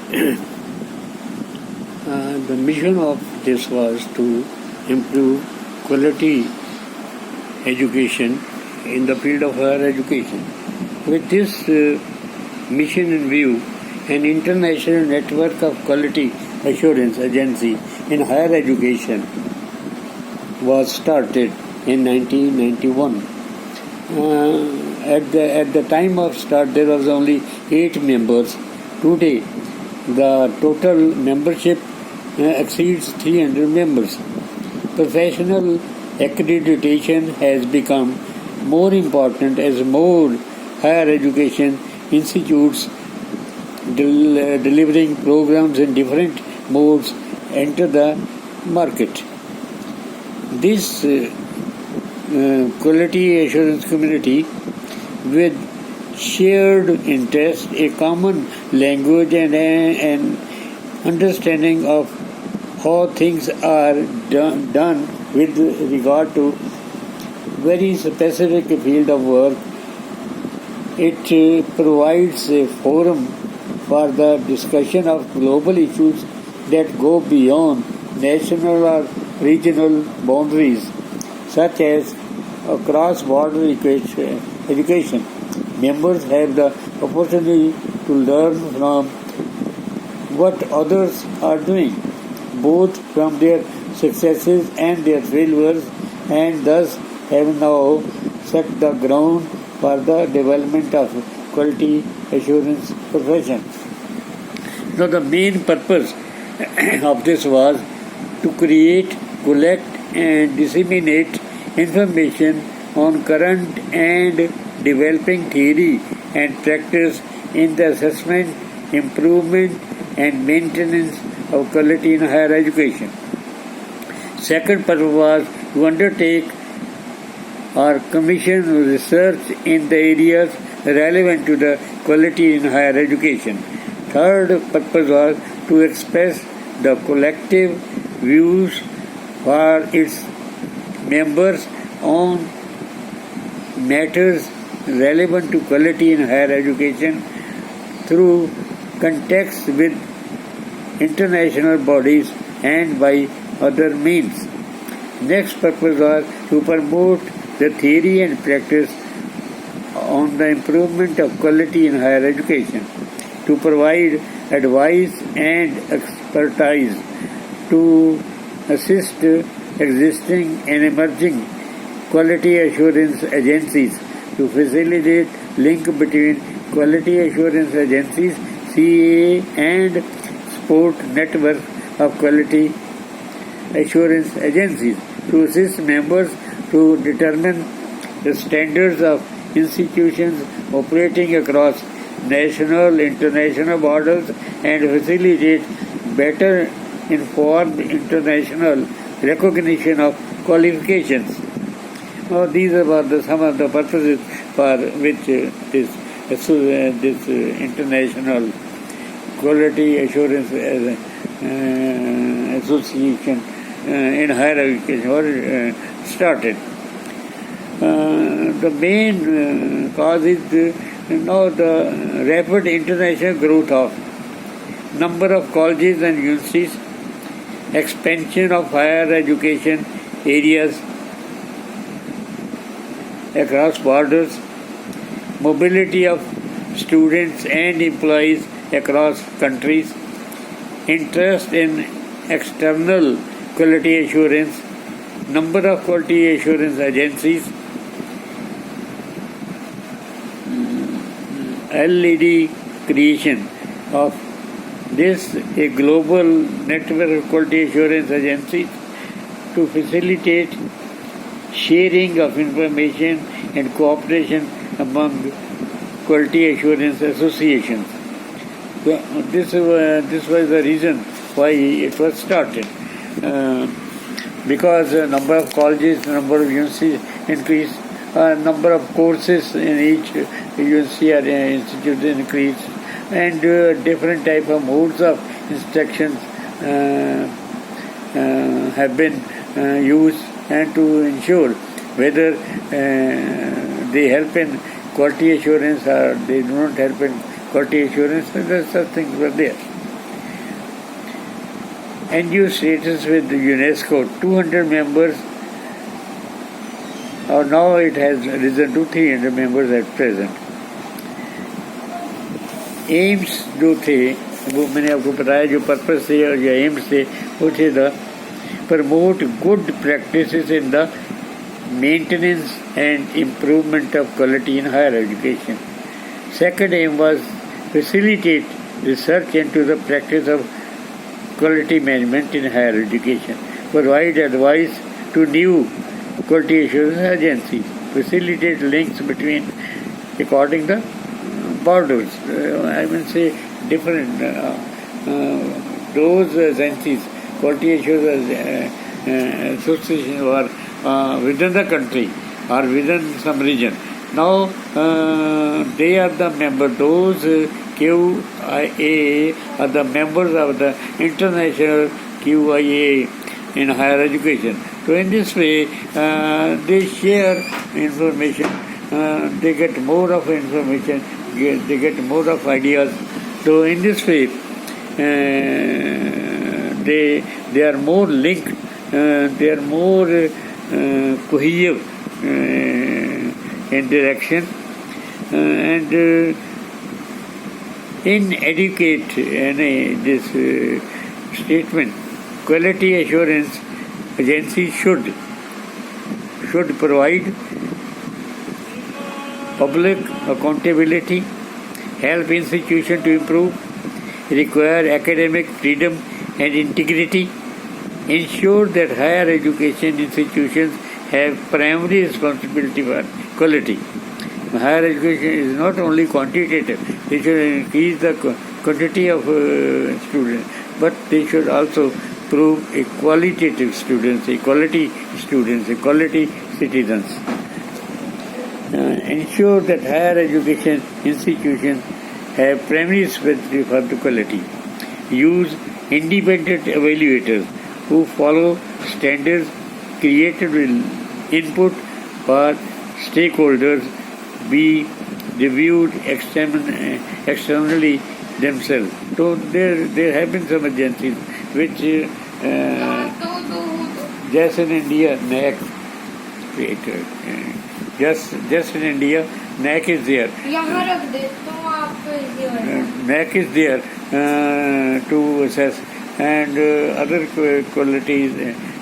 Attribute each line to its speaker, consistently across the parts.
Speaker 1: The mission of this was to improve quality education in the field of higher education. With this mission in view, an international network of quality assurance agency in higher education was started in 1991. At the time of start, there was only 8 members. Today, the total membership exceeds 300 members. Professional accreditation has become more important as more higher education institutes delivering programs in different modes enter the market. This quality assurance community with shared interest, a common language and an understanding of how things are done with regard to very specific field of work. It provides a forum for the discussion of global issues that go beyond national or regional boundaries, such as cross-border education. Members have the opportunity to learn from what others are doing, both from their successes and their failures, and thus have now set the ground for the development of quality assurance profession. So the main purpose of this was to create, collect and disseminate information on current and developing theory and practice in the assessment, improvement and maintenance of quality in higher education. Second purpose was to undertake or commission research in the areas relevant to the quality in higher education. Third purpose was to express the collective views for its members on matters relevant to quality in higher education through contacts with international bodies and by other means. Next purpose was to promote the theory and practice on the improvement of quality in higher education, to provide advice and expertise, to assist existing and emerging quality assurance agencies, to facilitate link between quality assurance agencies, CAA and support network of quality assurance agencies, to assist members to determine the standards of institutions operating across national, international borders and facilitate better informed international recognition of qualifications. Now, these are some of the purposes for which this international quality assurance association in higher education was started. The main cause is the rapid international growth of number of colleges and universities, expansion of higher education areas across borders, mobility of students and employees across countries, interest in external quality assurance, number of quality assurance agencies, LED creation of this a global network of quality assurance agencies to facilitate sharing of information and cooperation among quality assurance associations. So this was the reason why it was started. Because number of colleges, number of universities increased, number of courses in each university or institute increased, and different type of modes of instructions have been used, and to ensure whether they help in quality assurance or they do not help in quality assurance, such things were there. NGO status with UNESCO, 200 members, or now it has risen to 300 members at present. AIIMS जो थे वो मैंने आपको बताया, जो purpose थे और जो एम्स थे वो थे the promote good practices in the maintenance and improvement of quality in higher education. Second aim was facilitate research into the practice of quality management in higher education, provide advice to new quality assurance agencies, facilitate links between, according the borders, I will say different, those agencies, quality assurance associations are within the country or within some region. Now they are the members, those QIA are the members of the international QIA in higher education. So in this way they share information, they get more of information, they get more of ideas. So in this way they are more linked, they are more cohesive in direction, and in educate this statement, quality assurance agencies should provide public accountability, help institution to improve, require academic freedom and integrity, ensure that higher education institutions have primary responsibility for quality. Higher education is not only quantitative, they should increase the quantity of students, but they should also prove a qualitative students, a quality students, a quality citizens. Ensure that higher education institutions have primary responsibility for the quality. Use independent evaluators who follow standards created with input for stakeholders, be reviewed externally themselves. So there have been some agencies which just in India NAC created. Just in India NAC is there. NAC is there to assess, and other qualities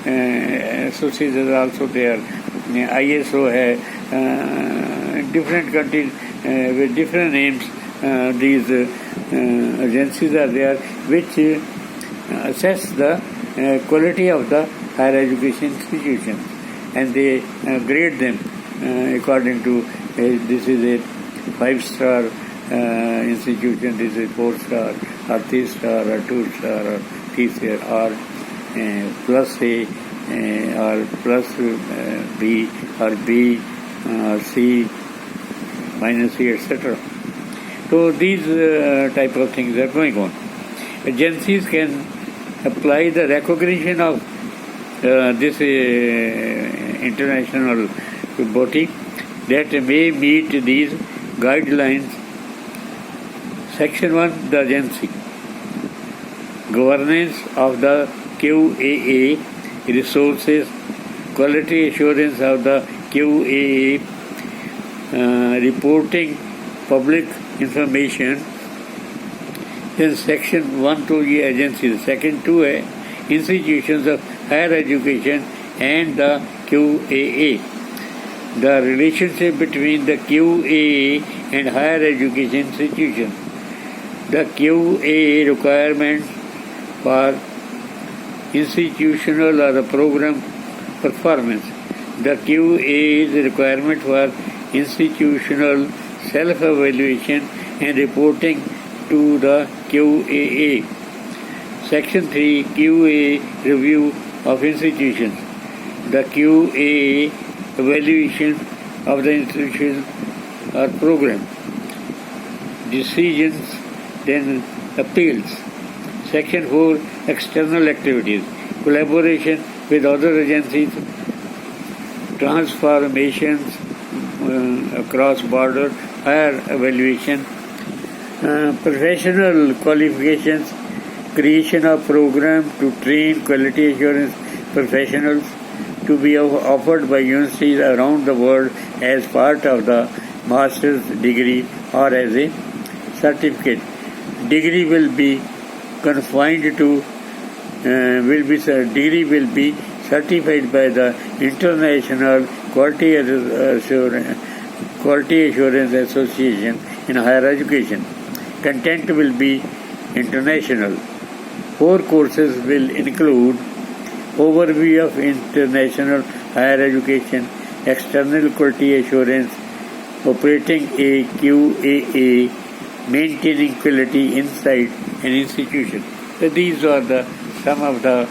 Speaker 1: associations are also there. ISO hai, different countries with different names. These agencies are there which assess the quality of the higher education institutions, and they grade them according to this is a 5-star institution, this is a 4-star or 3-star or 2-star or 3-star or plus A or plus B or B or C minus C, etc. So these type of things are going on. Agencies can apply the recognition of this international body that may meet these guidelines. Section 1, the agency. Governance of the QAA, resources, quality assurance of the QAA, reporting public information. Then section 1 to ये agencies. Section 2 है institutions of higher education and the QAA. The relationship between the QAA and higher education institutions. The QAA requirements for institutional or program performance. The QAA is a requirement for institutional self-evaluation and reporting to the QAA. Section 3, QAA review of institutions. The QAA evaluation of the institution or program. Decisions, then appeals. Section 4, external activities. Collaboration with other agencies, transformations across border, higher evaluation, professional qualifications creation of program to train quality assurance professionals to be offered by universities around the world as part of the master's degree or as a certificate. Degree will be confined to degree will be certified by the International Quality Assurance Association in higher education. Content will be international. 4 courses will include overview of international higher education, external quality assurance, operating a QAA, maintaining quality inside an institution. So these are some of the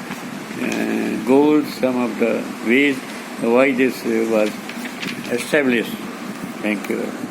Speaker 1: goals, some of the ways why this was established. Thank you.